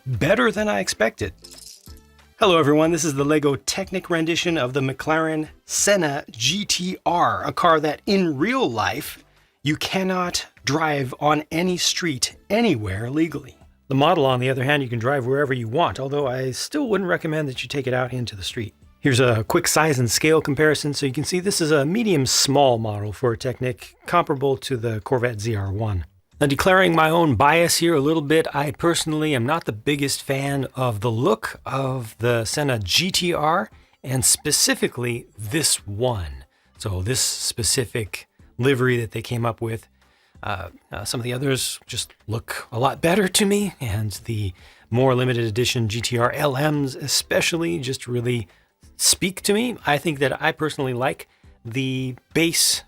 better than I expected. Hello everyone, this is the LEGO Technic rendition of the McLaren Senna GTR, a car that in real life you cannot drive on any street anywhere legally. The model, on the other hand, you can drive wherever you want, although I still wouldn't recommend that you take it out into the street. Here's a quick size and scale comparison so you can see this is a medium-small model for a Technic, comparable to the Corvette ZR1. Now, declaring my own bias here a little bit, I personally am not the biggest fan of the look of the Senna GTR, and specifically this one. So this specific livery that they came up with. Some of the others just look a lot better to me, and the more limited edition GTR LMs especially just really speak to me. I think that I personally like the base,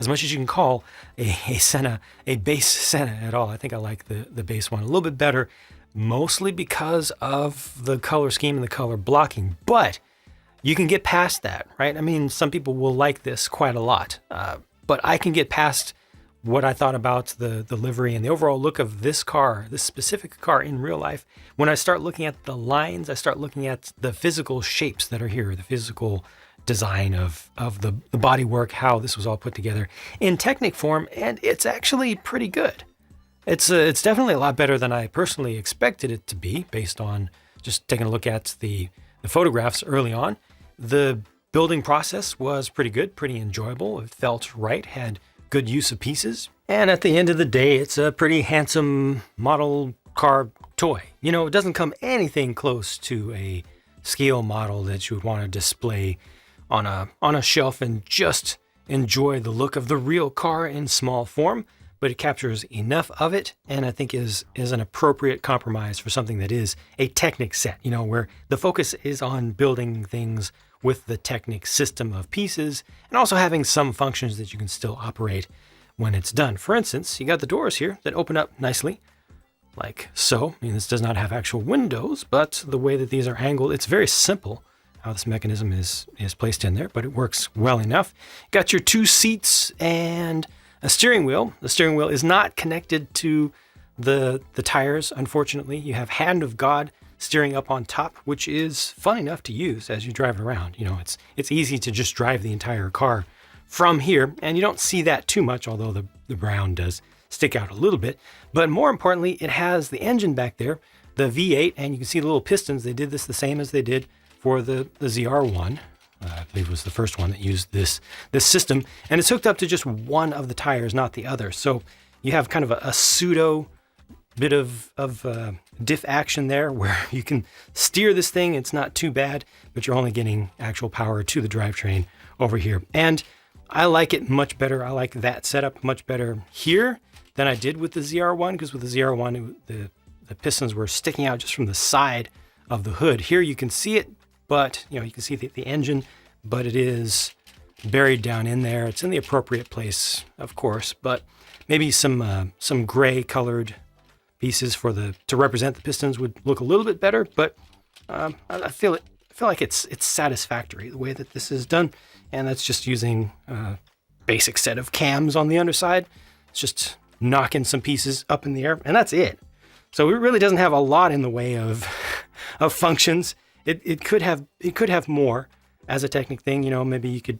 as much as you can call a Senna, a base Senna at all. I think I like the base one a little bit better, mostly because of the color scheme and the color blocking. But you can get past that, right? I mean, some people will like this quite a lot, but I can get past what I thought about the livery and the overall look of this car, this specific car in real life. When I start looking at the lines, I start looking at the physical shapes that are here, the physical design of the bodywork, how this was all put together in Technic form, and it's actually pretty good. It's definitely a lot better than I personally expected it to be, based on just taking a look at the photographs early on. The building process was pretty good, pretty enjoyable. It felt right, had good use of pieces, and at the end of the day, it's a pretty handsome model car toy. You know, it doesn't come anything close to a scale model that you would want to display on a shelf and just enjoy the look of the real car in small form, but it captures enough of it, and I think is an appropriate compromise for something that is a Technic set, you know, where the focus is on building things with the Technic system of pieces, and also having some functions that you can still operate when it's done. For instance, you got the doors here that open up nicely, like so. I mean, this does not have actual windows, but the way that these are angled, it's very simple how this mechanism is placed in there, but it works well enough. Got your two seats and a steering wheel. The steering wheel is not connected to the tires, unfortunately. You have Hand of God steering up on top, which is fun enough to use as you drive it around. You know, it's easy to just drive the entire car from here, and you don't see that too much, although the brown does stick out a little bit. But more importantly, it has the engine back there, the V8, and you can see the little pistons. They did this the same as they did for the ZR1. I believe it was the first one that used this system, and it's hooked up to just one of the tires, not the other. So you have kind of a pseudo bit of diff action there, where you can steer this thing. It's not too bad, but you're only getting actual power to the drivetrain over here. And I like it much better. I like that setup much better here than I did with the ZR1, because with the ZR1, the pistons were sticking out just from the side of the hood. Here you can see it, but you know, you can see the engine, but it is buried down in there. It's in the appropriate place, of course, but maybe some gray colored pieces to represent the pistons would look a little bit better, but I feel like it's satisfactory the way that this is done, and that's just using a basic set of cams on the underside. It's just knocking some pieces up in the air, and that's it. So it really doesn't have a lot in the way of functions. It could have more as a Technic thing. You know, maybe you could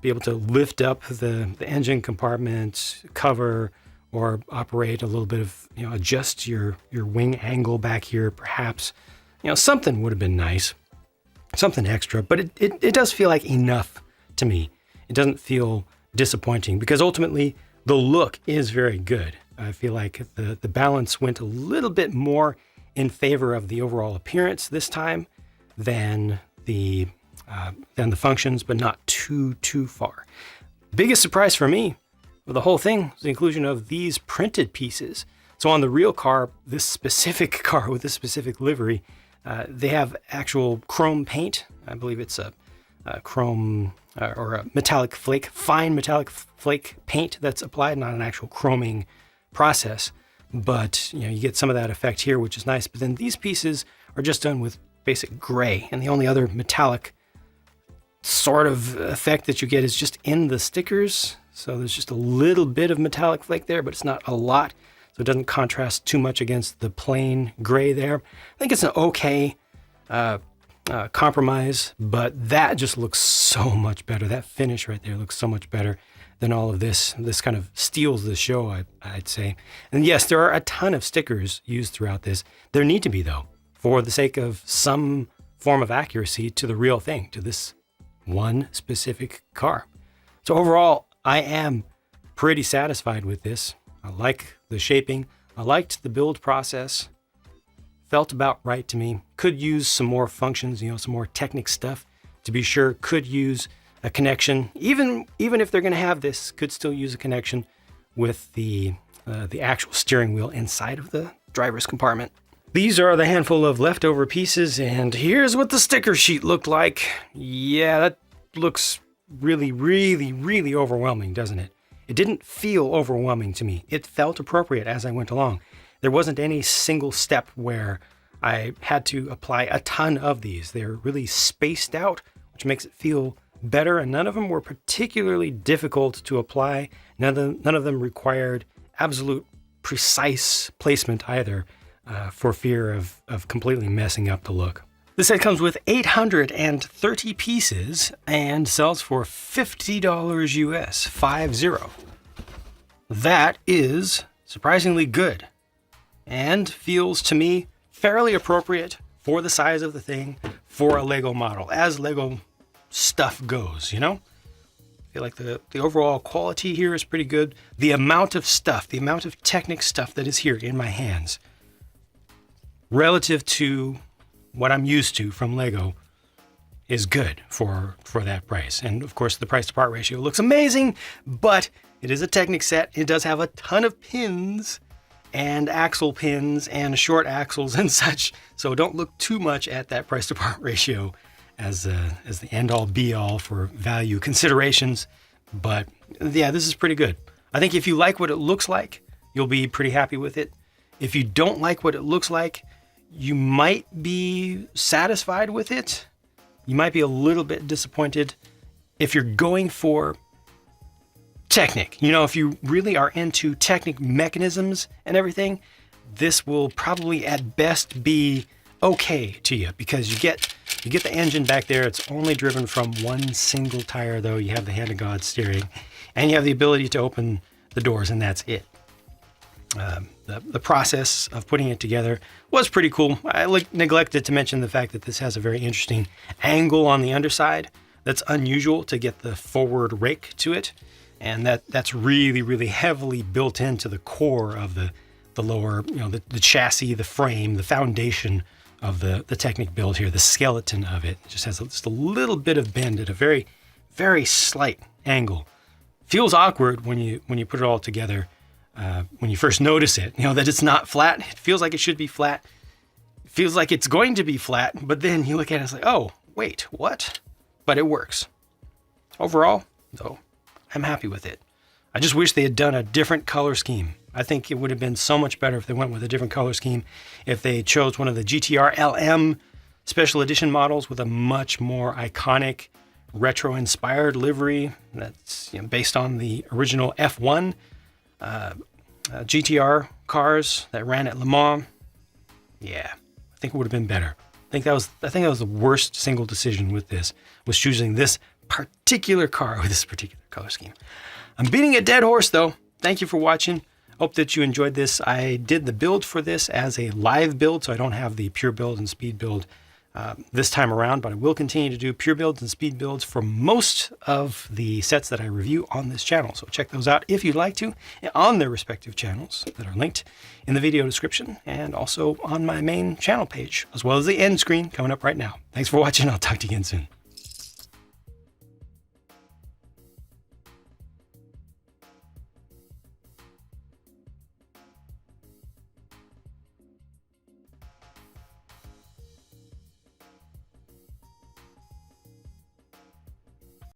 be able to lift up the engine compartment cover, or operate a little bit of, you know, adjust your wing angle back here, perhaps. You know, something would have been nice, something extra, but it does feel like enough to me. It doesn't feel disappointing, because ultimately the look is very good. I feel like the balance went a little bit more in favor of the overall appearance this time than the functions, but not too far. Biggest surprise for me with the whole thing is the inclusion of these printed pieces. So on the real car, this specific car with this specific livery, they have actual chrome paint. I believe it's a chrome or a metallic flake, fine metallic flake paint that's applied, not an actual chroming process. But you know, you get some of that effect here, which is nice. But then these pieces are just done with basic gray, and the only other metallic sort of effect that you get is just in the stickers. So there's just a little bit of metallic flake there, but it's not a lot. so it doesn't contrast too much against the plain gray there. I think it's an okay compromise, but that just looks so much better. That finish right there looks so much better than all of this. This kind of steals the show, I'd say. And yes, there are a ton of stickers used throughout this. There need to be, though, for the sake of some form of accuracy to the real thing, to this one specific car. So overall, I am pretty satisfied with this. I like the shaping. I liked the build process. Felt about right to me. Could use some more functions, some more Technic stuff to be sure. Could use a connection, even if they're going to have this, could still use a connection with the actual steering wheel inside of the driver's compartment. These are the handful of leftover pieces, and here's what the sticker sheet looked like. Yeah, that looks really, really, really overwhelming, doesn't it? It didn't feel overwhelming to me. It felt appropriate as I went along. There wasn't any single step where I had to apply a ton of these. They're really spaced out, which makes it feel better, and none of them were particularly difficult to apply. None of them required absolute precise placement either, for fear of completely messing up the look. This set comes with 830 pieces and sells for $50 US, 50. That is surprisingly good and feels to me fairly appropriate for the size of the thing for a Lego model, as Lego stuff goes, I feel like the overall quality here is pretty good. The amount of stuff, the amount of Technic stuff that is here in my hands, relative to what I'm used to from Lego, is good for that price. And of course, the price to part ratio looks amazing, but it is a Technic set. It does have a ton of pins and axle pins and short axles and such. So don't look too much at that price to part ratio as the end all be all for value considerations. But yeah, this is pretty good. I think if you like what it looks like, you'll be pretty happy with it. If you don't like what it looks like, you might be satisfied with it. You might be a little bit disappointed. If you're going for Technic, if you really are into Technic mechanisms and everything, this will probably at best be okay to you, because you get the engine back there. It's only driven from one single tire, though. You have the hand of God steering, and you have the ability to open the doors, and that's it. The process of putting it together was pretty cool. I neglected to mention the fact that this has a very interesting angle on the underside that's unusual to get the forward rake to it, and that's really, really heavily built into the core of the lower, the chassis, the frame, the foundation of the Technic build here. The skeleton of it just has just a little bit of bend at a very, very slight angle. Feels awkward when you put it all together. When you first notice it, that it's not flat. It feels like it should be flat. It feels like it's going to be flat, but then you look at it and it's like, oh, wait, what? But it works. Overall, though, I'm happy with it. I just wish they had done a different color scheme. I think it would have been so much better if they went with a different color scheme, if they chose one of the GTR LM special edition models with a much more iconic retro-inspired livery that's based on the original F1 GTR cars that ran at Le Mans. Yeah, I think it would have been better. I think that was the worst single decision with this, was choosing this particular car with this particular color scheme. I'm beating a dead horse, though. Thank you for watching. Hope that you enjoyed this. I did the build for this as a live build, so I don't have the pure build and speed build this time around, but I will continue to do pure builds and speed builds for most of the sets that I review on this channel. So check those out if you'd like to on their respective channels that are linked in the video description, and also on my main channel page, as well as the end screen coming up right now. Thanks for watching. I'll talk to you again soon.